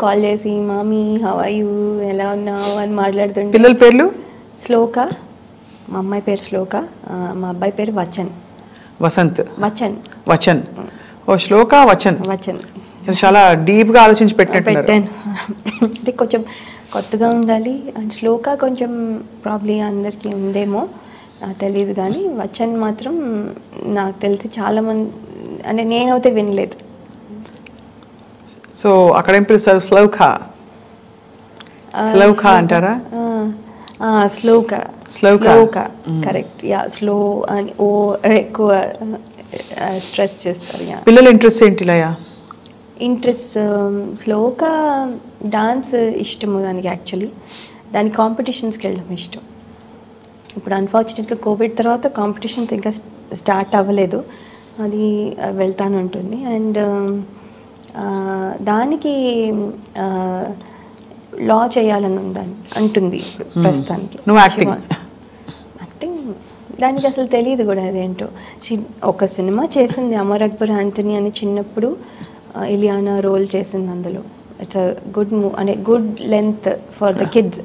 Call చేసి మామీ how are you, ఎలా ఉన్నావు అని మాట్లాడుతుంటే. పిల్లల పేర్లు? శ్లోక, మా అమ్మాయి పేరు శ్లోక, మా అబ్బాయి పేరు వచన్. వసంత్. వచన్. వచన్. ఓ శ్లోక వచన్. వచన్. చాలా డీప్గా ఆలోచించి పెట్టాను. అంటే కొంచెం కొత్తగా ఉండాలి అండ్ శ్లోక కొంచెం ప్రాబ్లీ అందరికీ ఉందేమో నాకు తెలియదు, కానీ వచన్ మాత్రం నాకు తెలిసి చాలామంది, అంటే నేనైతే వినలేదు. సో అక్కడ ఏం పిలుస్తారు? శ్లోక. శ్లోక అంటారా? శ్లోక. శ్లోక కరెక్ట్. యా, స్లో అని ఓ ఎక్కువ స్ట్రెస్ చేస్తారు. పిల్లల ఇంట్రెస్ట్ ఏంటి లయ? ఇంట్రెస్ట్ శ్లోక డాన్స్ ఇష్టము దానికి. యాక్చువల్లీ దానికి కాంపిటీషన్స్కి వెళ్ళడం ఇష్టం. ఇప్పుడు అన్ఫార్చునేట్గా కోవిడ్ తర్వాత కాంపిటీషన్స్ ఇంకా స్టార్ట్ అవ్వలేదు, అది వెళ్తాను ఉంటుంది. అండ్ దానికి లా చేయాలని ఉందని అంటుంది ప్రస్తుతానికి. యాక్టింగ్ దానికి అసలు తెలియదు కూడా అదేంటో. ఒక సినిమా చేసింది అమర్ అక్బర్ ఆంథనీ అని, చిన్నప్పుడు ఇలియానా రోల్ చేసింది అందులో. ఇట్స్ అ గుడ్ అంటే good length for the kids.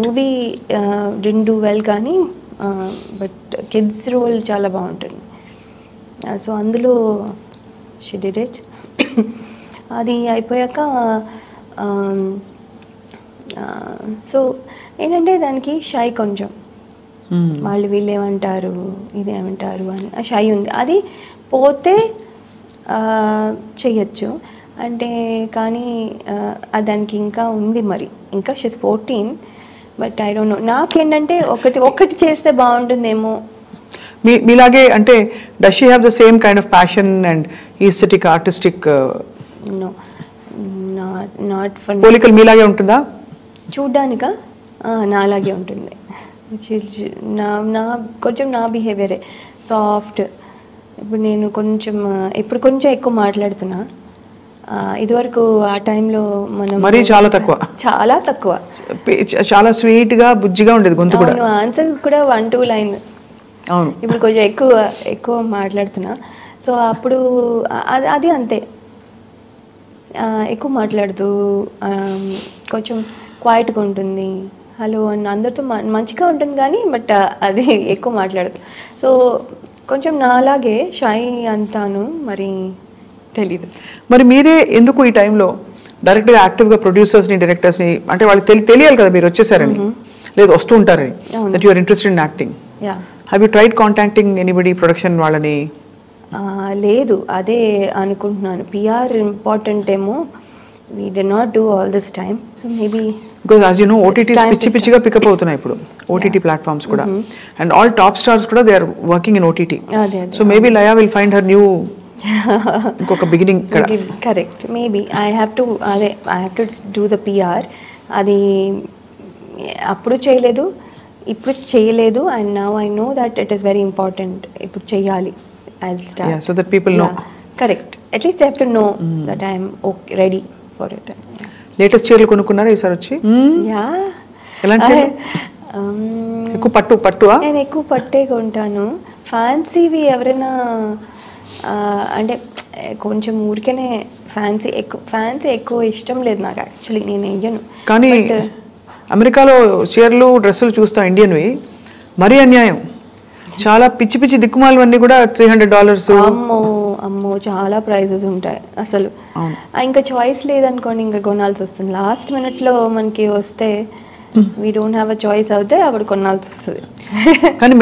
Movie didn't do well కానీ బట్ కిడ్స్ రోల్ చాలా బాగుంటుంది. సో అందులో షీ డిడ్ ఇట్. అది అయిపోయాక సో ఏంటంటే దానికి షై కొంచెం, వాళ్ళు వీళ్ళు ఏమంటారు ఇదేమంటారు అని ఆ షై ఉంది. అది పోతే చెయ్యొచ్చు అంటే, కానీ దానికి ఇంకా ఉంది మరి, ఇంకా she's 14. But I don't know, నాకేంటంటే ఒకటి చేస్తే బాగుంటుందేమో. మీలాగే అంటే does she have the same kind of passion and aesthetic artistic? No, not for. పోలికలు మీలాగే ఉంటుందా? చూడ్డానికా? నాలాగే ఉంటుంది. నా కొంచెం నా బిహేవియరే సాఫ్ట్. ఇప్పుడు నేను కొంచెం ఎక్కువ మాట్లాడుతున్నా. ఇదివరకు ఆ టైంలో మనం మరీ చాలా తక్కువ చాలా స్వీట్గా బుజ్జిగా ఉండేది గొంతు కూడా. ఆన్సర్ కూడా 1-2 లైన్. అవును, ఇప్పుడు కొంచెం ఎక్కువ మాట్లాడుతున్నా. సో అప్పుడు అది అంతే, ఎక్కువ మాట్లాడుతూ కొంచెం క్వైట్గా ఉంటుంది. హలో అని అందరితో మంచిగా ఉంటుంది కానీ బట్ అది ఎక్కువ మాట్లాడదు. సో కొంచెం నాలాగే షై అంతాను, మరి తెలీదు. మరి మీరే ఎందుకు ఈ టైంలో డైరెక్ట్గా యాక్టివ్గా ప్రొడ్యూసర్స్ని డైరెక్టర్స్ని, అంటే వాళ్ళకి తెలియాలి కదా మీరు వచ్చేసారని, లేదు వస్తూ ఉంటారని, that you are interested in acting. Have you tried contacting anybody production వాళ్ళని? లేదు, అదే అనుకుంటున్నాను. పిఆర్ ఇంపార్టెంట్ ఏమో. we did not do all this time, so maybe because as you know OTTs పిచ్చిగా పికప్ అవుతున్నాయి ఇప్పుడు, OTT platforms కూడా, and all top stars కూడా they are working in OTT. So maybe Laya will find her new ఇంకొక beginning. Correct, maybe I have to do the PR. అది అప్పుడు చేయలేదు, ఇప్పుడు చేయలేదు, and now I know that it is very important. ఇప్పుడు చేయాలి. I will start so that people know. Correct, at least they have to know that I'm okay, ready for it. Latest చీరలు కొనుక్కున్నారా ఈసారి వచ్చి? ఎలాంటి ఎక్కువ పట్టువా? నేను ఎక్కువ పట్టే కొంటాను. ఫ్యాన్సీవి ఎవరైనా అంటే కొంచెం ఊరికేనే ఫ్యాన్సీ ఎక్కువ ఇష్టం లేదు నాకు యాక్చువల్లీ, నేను వేయను. కానీ అమెరికాలో చీరలు డ్రెస్సులు చూస్తాం ఇండియన్వి, మరీ అన్యాయం. చాలా పిచ్చి దిక్కుమాలు అన్నీ కూడా $300. అమ్మో చాలా ప్రైజెస్ ఉంటాయి అసలు. ఇంకా చాయిస్ లేదనుకోండి, ఇంకా కొనాల్సి వస్తుంది. లాస్ట్ మినిట్లో మనకి వస్తే we don't have a choice అవుతే అప్పుడు కొనాల్సి వస్తుంది. కానీ